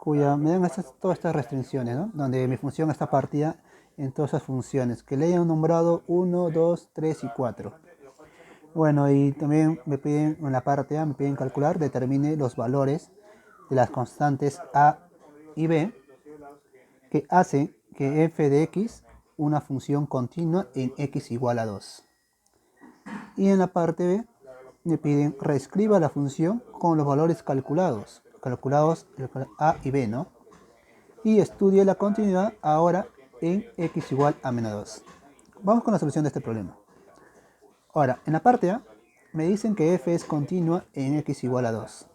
cuya me dan todas estas restricciones, ¿no? Donde mi función está partida en todas esas funciones, que le hayan nombrado uno, 2, 3 y 4. Bueno, y también me piden, en la parte A, me piden calcular, determine los valores de las constantes A y B que hacen que f de x, una función continua en x igual a 2. Y en la parte B me piden reescriba la función con los valores calculados A y B, ¿no? Y estudie la continuidad ahora en x igual a menos 2. Vamos con la solución de este problema. Ahora, en la parte A me dicen que f es continua en x igual a 2.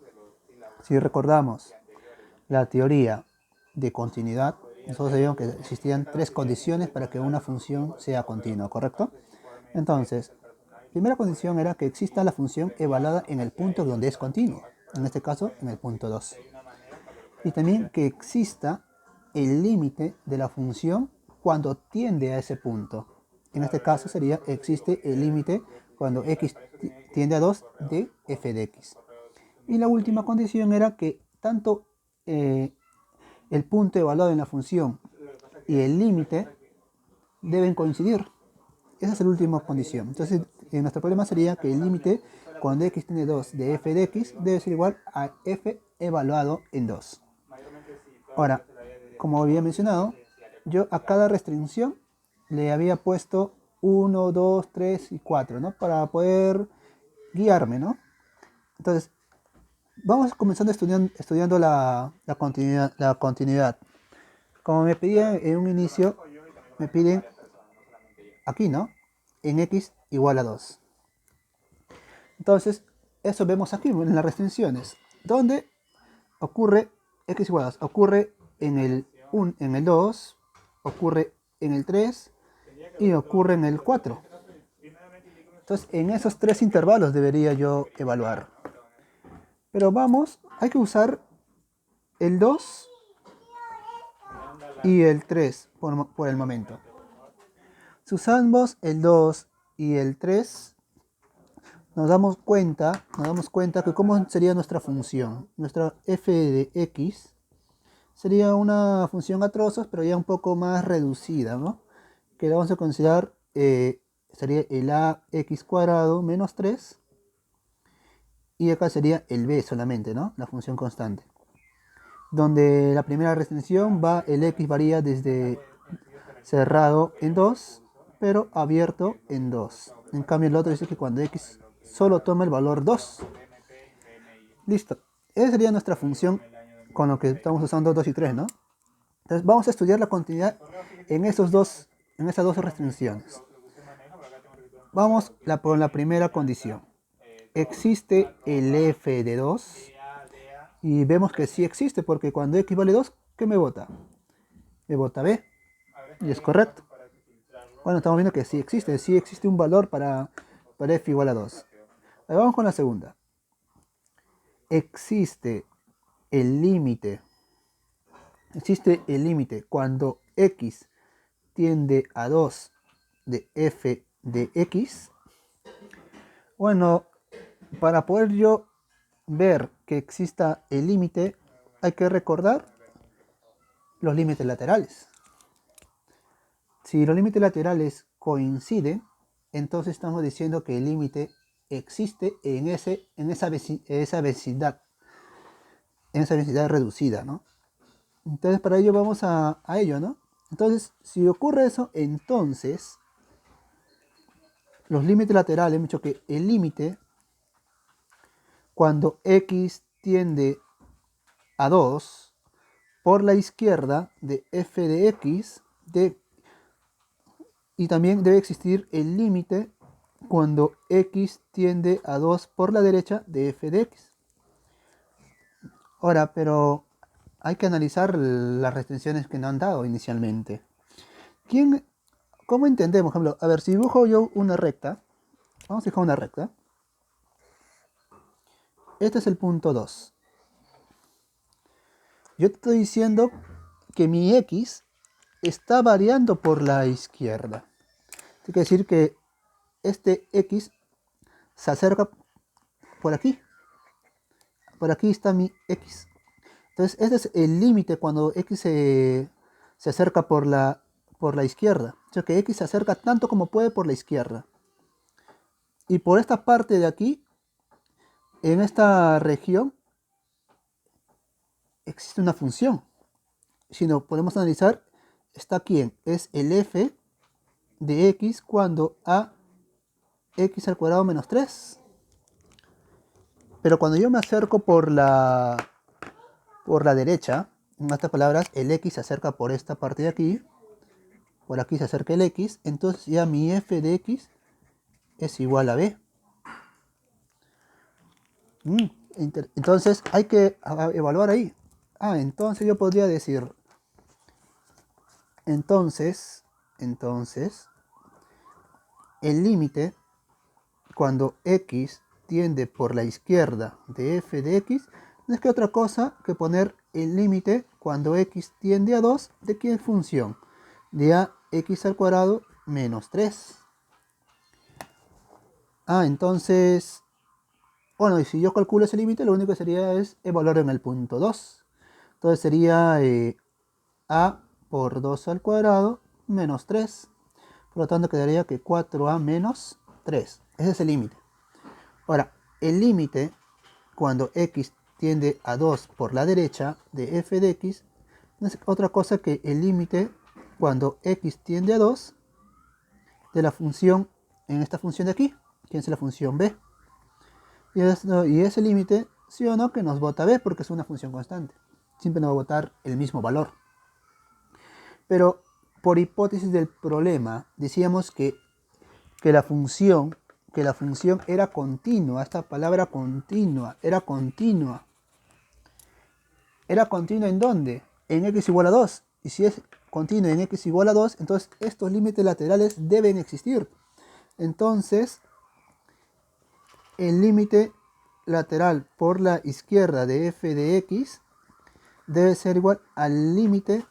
Si recordamos la teoría de continuidad, nosotros sabíamos que existían tres condiciones para que una función sea continua, ¿correcto? Entonces, primera condición era que exista la función evaluada en el punto donde es continua, en este caso en el punto 2. Y también que exista el límite de la función cuando tiende a ese punto. En este caso sería, existe el límite cuando x tiende a 2 de f de x. Y la última condición era que tanto el punto evaluado en la función y el límite deben coincidir. Esa es la última condición. Entonces, nuestro problema sería que el límite cuando x tiene 2 de f de x debe ser igual a f evaluado en 2. Ahora, como había mencionado, yo a cada restricción le había puesto 1, 2, 3 y 4, ¿no? Para poder guiarme, ¿no? Entonces, vamos comenzando estudiando la continuidad. Como me pedían en un inicio, me piden aquí, ¿no? En x igual a 2. Entonces, eso vemos aquí en las restricciones, donde ocurre x igual a 2. Ocurre en el 2, ocurre en el 3 y ocurre en el 4. Entonces, en esos tres intervalos debería yo evaluar. Pero vamos, hay que usar el 2 y el 3 por el momento. Si usamos el 2 y el 3, nos damos cuenta que cómo sería nuestra función. Nuestra f de x sería una función a trozos, pero ya un poco más reducida, ¿no? Que vamos a considerar, sería el ax cuadrado menos 3, y acá sería el b solamente, ¿no? La función constante. Donde la primera restricción va, el x varía desde cerrado en 2, pero abierto en 2. En cambio el otro dice que cuando x solo toma el valor 2. Listo. Esa sería nuestra función con lo que estamos usando 2 y 3, ¿no? Entonces vamos a estudiar la continuidad en esas dos restricciones. Vamos por la primera condición. Existe el f de 2 y vemos que sí existe porque cuando x vale 2, ¿qué me vota? Me vota b y es correcto. Bueno, estamos viendo que sí existe un valor para f igual a 2. Ahora vamos con la segunda. Existe el límite cuando x tiende a 2 de f de x. Bueno, para poder yo ver que exista el límite, hay que recordar los límites laterales. Si los límites laterales coinciden, entonces estamos diciendo que el límite existe en esa vecindad reducida, ¿no? Entonces para ello vamos a ello, ¿no? Entonces, si ocurre eso, entonces los límites laterales, hemos dicho que el límite cuando x tiende a 2 por la izquierda de f de x, y también debe existir el límite cuando x tiende a 2 por la derecha de f de x. Ahora, pero hay que analizar las restricciones que nos han dado inicialmente. ¿Cómo entendemos? Por ejemplo, a ver, si dibujo yo una recta, vamos a dibujar una recta. Este es el punto 2. Yo te estoy diciendo que mi x está variando por la izquierda. Quiere decir que este x se acerca por aquí. Por aquí está mi x. Entonces, este es el límite cuando x se acerca por la izquierda. O sea que x se acerca tanto como puede por la izquierda. Y por esta parte de aquí, en esta región, existe una función. Si no podemos analizar, está aquí, es el f de x cuando a x al cuadrado menos 3. Pero cuando yo me acerco por la derecha, en otras palabras, el x se acerca por esta parte de aquí, por aquí se acerca el x, entonces ya mi f de x es igual a b. Entonces hay que evaluar ahí. Entonces yo podría decir, entonces, el límite cuando x tiende por la izquierda de f de x no es que otra cosa que poner el límite cuando x tiende a 2 de qué función, de a x al cuadrado menos 3. Entonces, bueno, y si yo calculo ese límite, lo único que sería es evaluar en el punto 2. Entonces sería a por 2 al cuadrado menos 3. Por lo tanto quedaría que 4a menos 3. Ese es el límite. Ahora, el límite cuando x tiende a 2 por la derecha de f de x no es otra cosa que el límite cuando x tiende a 2 de la función, en esta función de aquí, que es la función b. Y ese límite, sí o no, que nos bota b porque es una función constante. Siempre nos va a botar el mismo valor. Pero por hipótesis del problema, decíamos que la función era continua. Esta palabra continua, era continua. ¿Era continua en dónde? En x igual a 2. Y si es continua en x igual a 2, entonces estos límites laterales deben existir. Entonces, el límite lateral por la izquierda de f de x debe ser igual al límite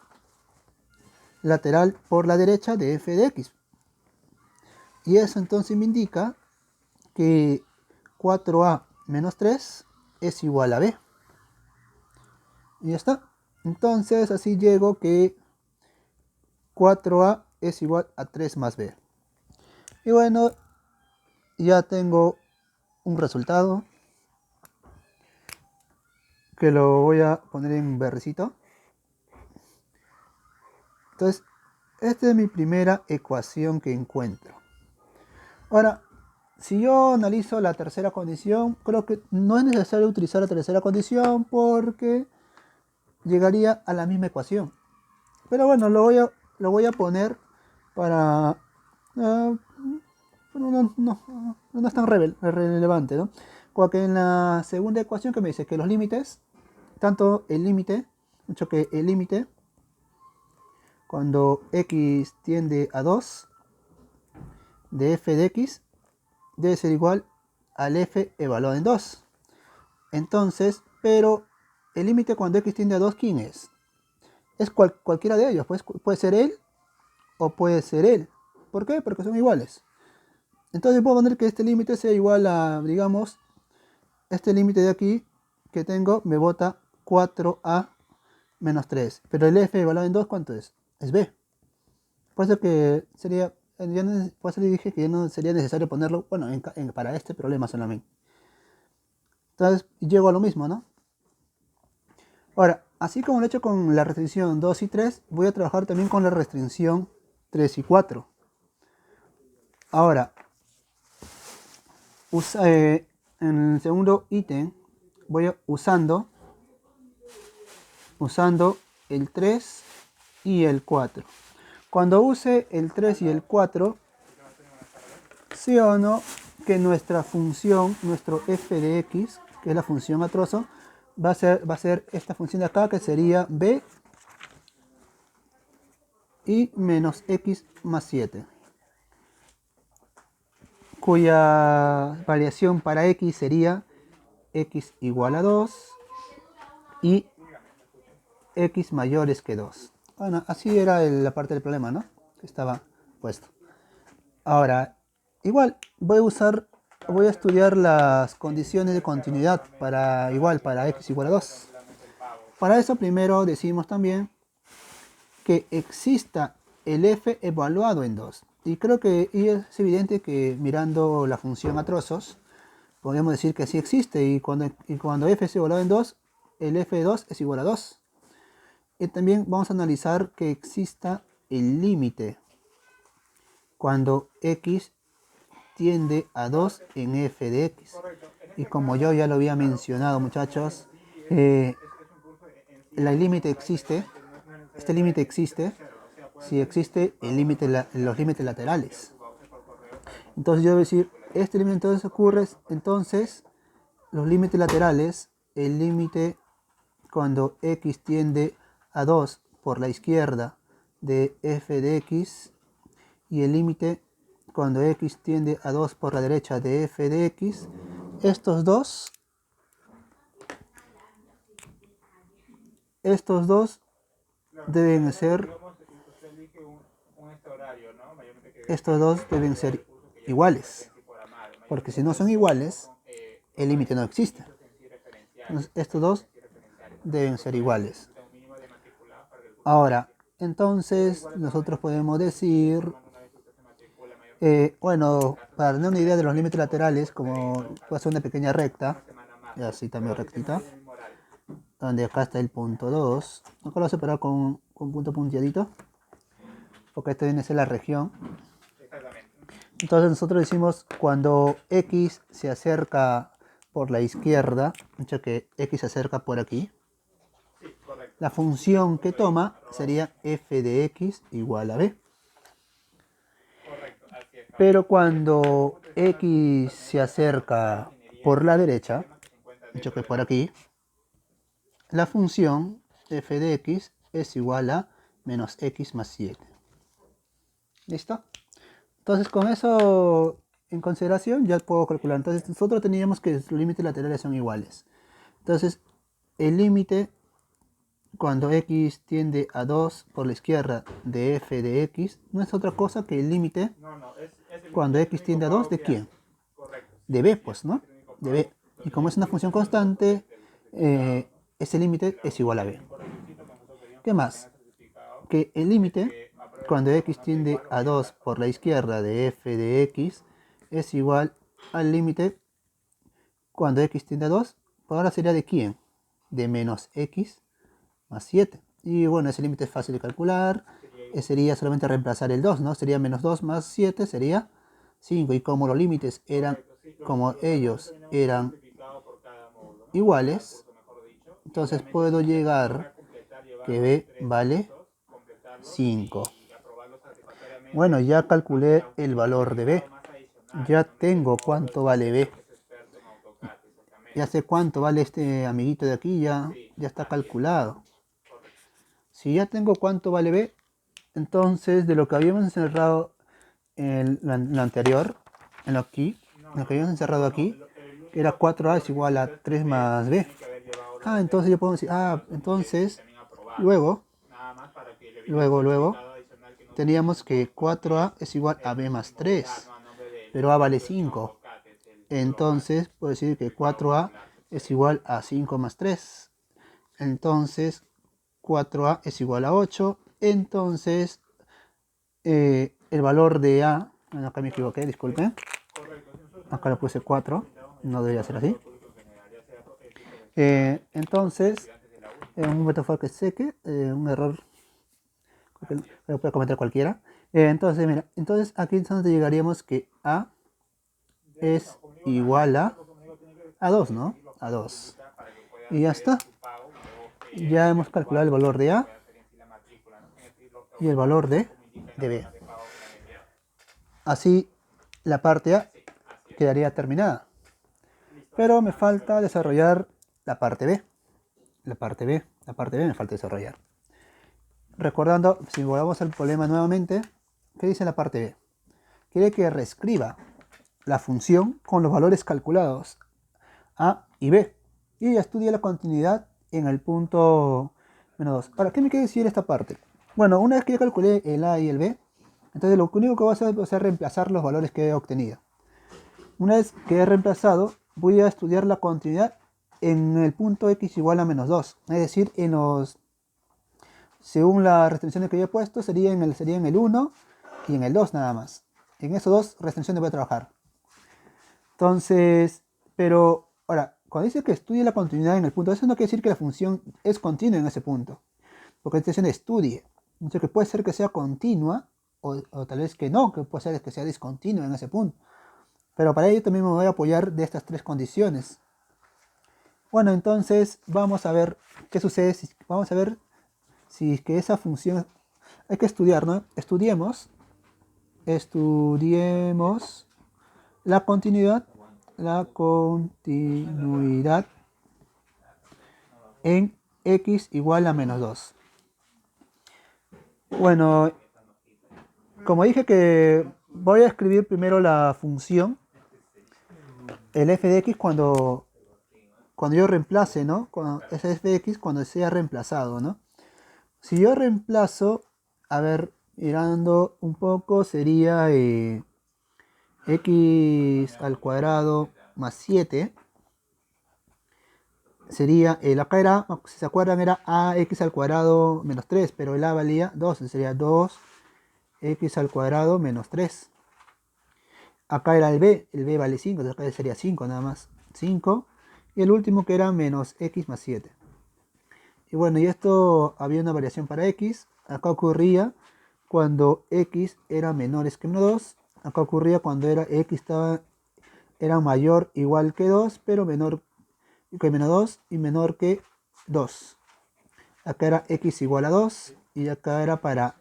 lateral por la derecha de f de x. Y eso entonces me indica que 4a menos 3 es igual a b. Y ya está. Entonces así llego que 4a es igual a 3 más b. Y bueno, ya tengo un resultado que lo voy a poner en verdecito. Entonces, esta es mi primera ecuación que encuentro. Ahora, si yo analizo la tercera condición, creo que no es necesario utilizar la tercera condición porque llegaría a la misma ecuación. Pero bueno, lo voy a poner para... no es tan relevante, ¿no? Porque en la segunda ecuación que me dice que los límites, tanto el límite, mucho que el límite, cuando x tiende a 2 de f de x, debe ser igual al f evaluado en 2. Entonces, pero el límite cuando x tiende a 2, ¿quién es? Es cualquiera de ellos, pues puede ser él o puede ser él. ¿Por qué? Porque son iguales. Entonces puedo poner que este límite sea igual a, digamos, este límite de aquí que tengo me bota 4a menos 3. Pero el f evaluado en 2, ¿cuánto es? Es b. Por eso que sería, por eso le dije que ya no sería necesario ponerlo, bueno, para este problema solamente. Entonces llego a lo mismo, ¿no? Ahora, así como lo he hecho con la restricción 2 y 3, voy a trabajar también con la restricción 3 y 4. Ahora, en el segundo ítem voy usando el 3 y el 4. Cuando use el 3 y el 4, sí o no que nuestra función, nuestro f de x, que es la función a trozo, va a ser esta función de acá, que sería b y menos x más 7, cuya variación para x sería x igual a 2 y x mayores que 2. Bueno, así era la parte del problema, ¿no? Que estaba puesto. Ahora, igual voy a estudiar las condiciones de continuidad para x igual a 2. Para eso primero decimos también que exista el f evaluado en 2. Y creo que es evidente que mirando la función a trozos, podemos decir que sí existe. Y cuando f es evaluado en 2, el f de 2 es igual a 2. Y también vamos a analizar que exista el límite cuando x tiende a 2 en f de x. Y como yo ya lo había mencionado, muchachos, el límite existe, este límite existe si existe los límites laterales. Entonces yo voy a decir, este límite entonces ocurre, entonces los límites laterales, el límite cuando x tiende a 2 por la izquierda de f de x y el límite cuando x tiende a 2 por la derecha de f de x, estos dos deben ser iguales, porque si no son iguales, el límite no existe. Entonces, estos dos deben ser iguales. Ahora, entonces nosotros podemos decir, bueno, para tener una idea de los límites laterales, como puede ser una pequeña recta, y así también rectita, donde acá está el punto 2, acá lo voy a separar con un punto punteadito, porque esta viene a ser la región. Entonces nosotros decimos cuando x se acerca por la izquierda, hecho que x se acerca por aquí, la función que toma sería f de x igual a b. Pero cuando x se acerca por la derecha, hecho que por aquí, la función f de x es igual a menos x más 7. ¿Listo? Entonces con eso en consideración ya puedo calcular. Entonces nosotros teníamos que los límites laterales son iguales. Entonces el límite cuando x tiende a 2 por la izquierda de f de x no es otra cosa que el límite cuando x tiende a 2 de quién? De b, pues, ¿no? De b. Y como es una función constante, ese límite es igual a b. ¿Qué más? Que el límite cuando x tiende a 2 por la izquierda de f de x es igual al límite cuando x tiende a 2, pues ahora sería de quién? De menos x más 7. Y bueno, ese límite es fácil de calcular. Sería solamente reemplazar el 2, ¿no? Sería menos 2 más 7, sería 5. Y como los límites eran, como ellos eran iguales, entonces puedo llegar que b vale 5. Bueno, ya calculé el valor de b. Ya tengo cuánto vale b. Ya sé cuánto vale este amiguito de aquí, ya está calculado. Si ya tengo cuánto vale b, entonces de lo que habíamos encerrado en lo anterior, en lo que habíamos encerrado aquí, que era 4a es igual a 3 más b. Entonces yo puedo decir, entonces luego teníamos que 4a es igual a b más 3, pero a vale 5. Entonces puedo decir que 4a es igual a 5 más 3. Entonces 4a es igual a 8. Entonces el valor de a, bueno, acá me equivoqué, disculpen. Acá le puse 4, no debería ser así. Entonces, un método que seque, un error que lo puede cometer cualquiera. Entonces, mira, entonces aquí entonces llegaríamos que a es igual a 2, ¿no? A 2. Y ya está. Ya hemos calculado el valor de a y el valor de b. Así la parte a quedaría terminada. Pero me falta desarrollar la parte b. La parte b me falta desarrollar. Recordando, si volvamos al problema nuevamente, ¿qué dice la parte b? Quiere que reescriba la función con los valores calculados a y b. Y estudia la continuidad en el punto menos 2. Ahora, ¿qué me quiere decir esta parte? Bueno, una vez que ya calculé el a y el b, entonces lo único que voy a hacer es reemplazar los valores que he obtenido. Una vez que he reemplazado, voy a estudiar la continuidad en el punto x igual a menos 2. Es decir, según las restricciones que yo he puesto, sería en el 1 y en el 2 nada más. En esas dos restricciones voy a trabajar. Entonces, pero ahora, cuando dice que estudie la continuidad en el punto, eso no quiere decir que la función es continua en ese punto. Porque está diciendo estudie. Entonces, que puede ser que sea continua o tal vez que no, que puede ser que sea discontinua en ese punto. Pero para ello también me voy a apoyar de estas tres condiciones. Bueno, entonces vamos a ver qué sucede. Vamos a ver si es que esa función hay que estudiar, ¿no? Estudiemos la continuidad en x igual a menos 2. Bueno, como dije que voy a escribir primero la función, el f de x cuando yo reemplace, ¿no? Ese f de x cuando sea reemplazado, ¿no? Si yo reemplazo, a ver, mirando un poco, sería x al cuadrado más 7. Sería, acá era, si se acuerdan, era ax al cuadrado menos 3, pero el a valía 2, sería 2x al cuadrado menos 3. Acá era el b vale 5, entonces acá sería 5 nada más, 5. Y el último que era menos x más 7. Y bueno, y esto había una variación para x, acá ocurría cuando x era menores que menos 2, acá ocurría cuando era mayor igual que 2, pero menor que menos 2 y menor que 2. Acá era x igual a 2 y acá era para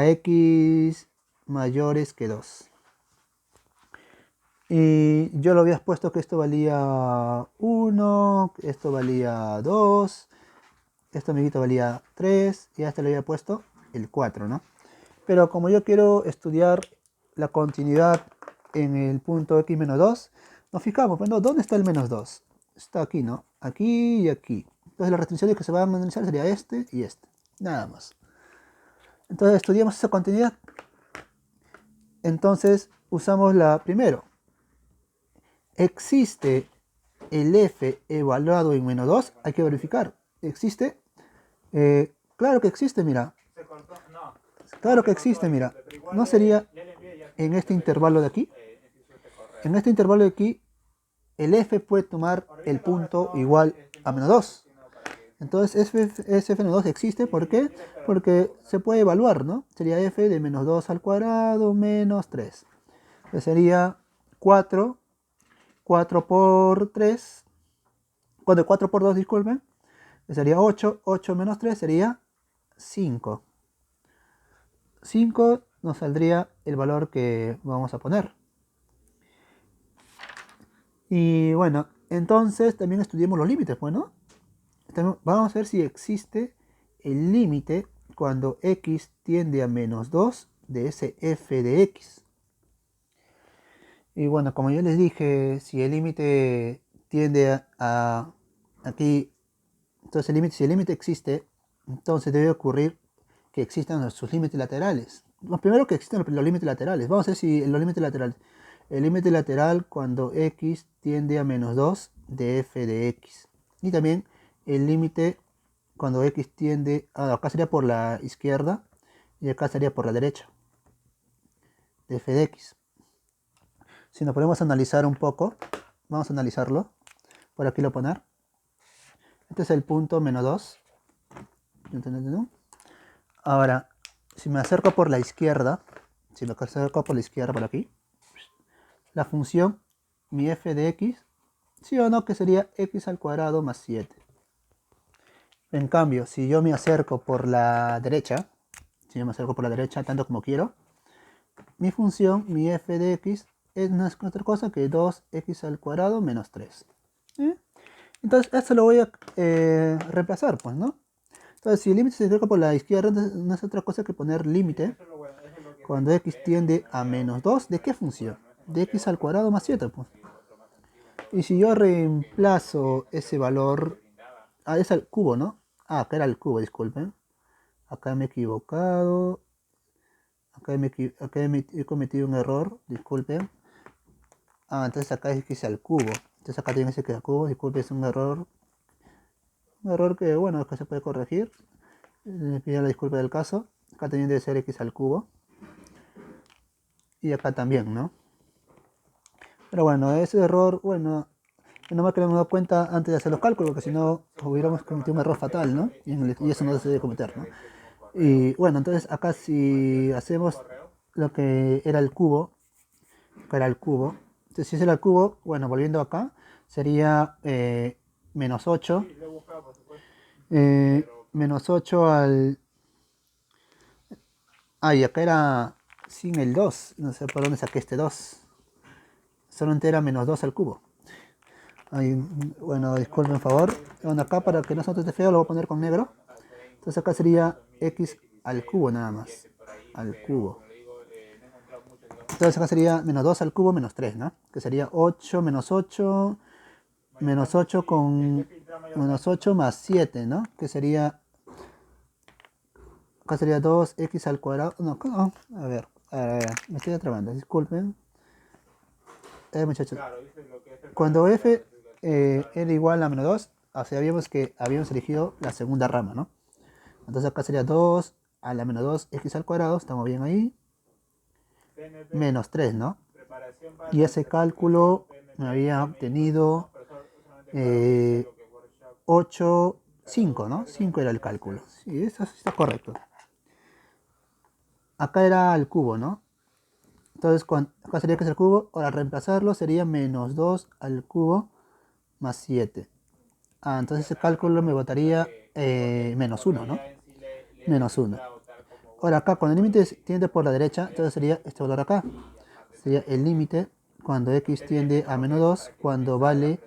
x mayores que 2. Y yo lo había puesto que esto valía 1, esto valía 2, esto amiguito valía 3 y a este le había puesto el 4, ¿no? Pero como yo quiero estudiar la continuidad en el punto x menos 2, nos fijamos, bueno, ¿dónde está el menos 2? Está aquí, ¿no? Aquí y aquí. Entonces las restricciones que se van a analizar sería este y este. Nada más. Entonces estudiamos esa continuidad. Entonces usamos la primero. ¿Existe el f evaluado en menos 2? Hay que verificar. ¿Existe? Claro que existe, mira. Claro que existe, mira. ¿No sería en este intervalo de aquí? En este intervalo de aquí, el f puede tomar el punto igual a menos 2. Entonces ese f menos 2 existe, ¿por qué? Porque se puede evaluar, ¿no? Sería f de menos 2 al cuadrado menos 3. Entonces sería 4 por 3, 4 por 2, disculpen, sería 8, 8 menos 3 sería 5. 5 nos saldría el valor que vamos a poner. Y bueno, entonces también estudiemos los límites, bueno. Vamos a ver si existe el límite cuando x tiende a menos 2 de ese f de x. Y bueno, como yo les dije, si el límite tiende a aquí, entonces si el límite existe, entonces debe ocurrir que existan sus límites laterales. Lo primero que existen los límites laterales. Vamos a ver si los límites laterales. El límite lateral cuando x tiende a menos 2 de f de x. Y también el límite cuando x tiende acá sería por la izquierda y acá sería por la derecha de f de x. Si nos podemos analizar un poco, vamos a analizarlo. Por aquí lo poner. Este es el punto menos 2. Ahora, si me acerco por la izquierda, por aquí, la función, mi f de x, sí o no, que sería x al cuadrado más 7. En cambio, si yo me acerco por la derecha, tanto como quiero, mi función, mi f de x, no es otra cosa que 2x al cuadrado menos 3. Entonces, esto lo voy a reemplazar, pues, ¿no? Entonces, si el límite se acerca por la izquierda, no es otra cosa que poner límite cuando x tiende a menos 2, ¿de qué función? De x al cuadrado más 7, pues. Y si yo reemplazo ese valor, es al cubo, ¿no? Acá era el cubo, disculpen. Acá me he equivocado. Acá he cometido un error, disculpen. Entonces acá es x al cubo. Entonces acá tiene ese que cubo, disculpe, es un error. Un error que, bueno, que se puede corregir. Les pido la disculpa del caso. Acá también debe ser x al cubo. Y acá también, ¿no? Pero bueno, ese error, bueno, no más que no me he dado cuenta antes de hacer los cálculos, porque si no hubiéramos cometido un error fatal, ¿no? Y eso no se debe cometer, ¿no? Y bueno, entonces acá si hacemos lo que era el cubo, entonces si ese era el cubo, bueno, volviendo acá, sería menos 8, menos 8 al... Ah, y acá era sin el 2, no sé por dónde saqué este 2, solamente era menos 2 al cubo. Ay, bueno, disculpen, por favor. Bueno, acá para que no se note este feo lo voy a poner con negro. Entonces acá sería x al cubo nada más. Al cubo. Entonces acá sería menos 2 al cubo menos 3, ¿no? Que sería 8 menos 8 con menos 8 más 7, ¿no? Que sería, acá sería 2x al cuadrado. No, a ver, me estoy atrapando, disculpen. Muchachos, cuando f era igual a menos 2, sabíamos que habíamos elegido la segunda rama, ¿no? Entonces acá sería 2 a la menos 2 x al cuadrado, estamos bien ahí, menos 3, ¿no? Y ese cálculo me había obtenido 8, 5, ¿no? 5 era el cálculo. Sí, eso está correcto. Acá era el cubo, ¿no? Entonces acá sería que es el cubo, ahora reemplazarlo sería menos 2 al cubo más 7. Ah, entonces ese cálculo me botaría menos 1, ¿no? Menos 1. Ahora acá, cuando el límite tiende por la derecha, entonces sería este valor acá. Sería el límite cuando x tiende a menos 2, cuando vale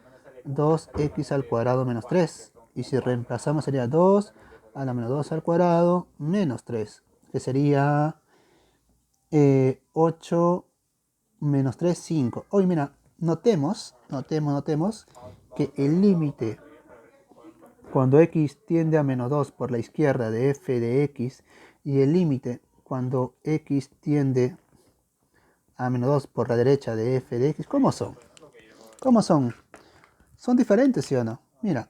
2x al cuadrado menos 3. Y si reemplazamos sería 2 a la menos 2 al cuadrado menos 3, que sería 8 menos 3, 5. Hoy mira, notemos que el límite cuando x tiende a menos 2 por la izquierda de f de x y el límite cuando x tiende a menos 2 por la derecha de f de x, ¿cómo son? ¿Cómo son? Son diferentes, ¿sí o no? Mira,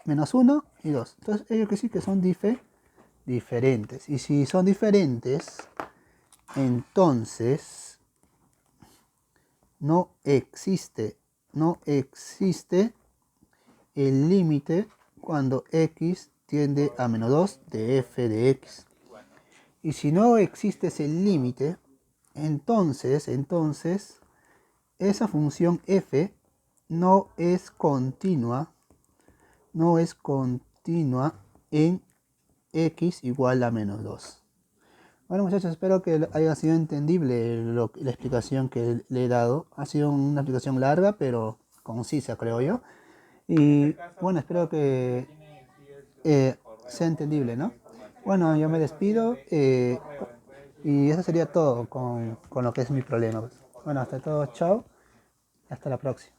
menos 1 y 2. Entonces ellos que sí que son diferentes. Y si son diferentes, entonces no existe el límite cuando x tiende a menos 2 de f de x. Y si no existe ese límite, entonces esa función f no es continua en x igual a menos 2. Bueno muchachos, espero que haya sido entendible la explicación que le he dado. Ha sido una explicación larga, pero concisa, creo yo. Y bueno, espero que sea entendible, ¿no? Bueno, yo me despido y eso sería todo con lo que es mi problema, pues. Bueno, hasta todo, chao, hasta la próxima.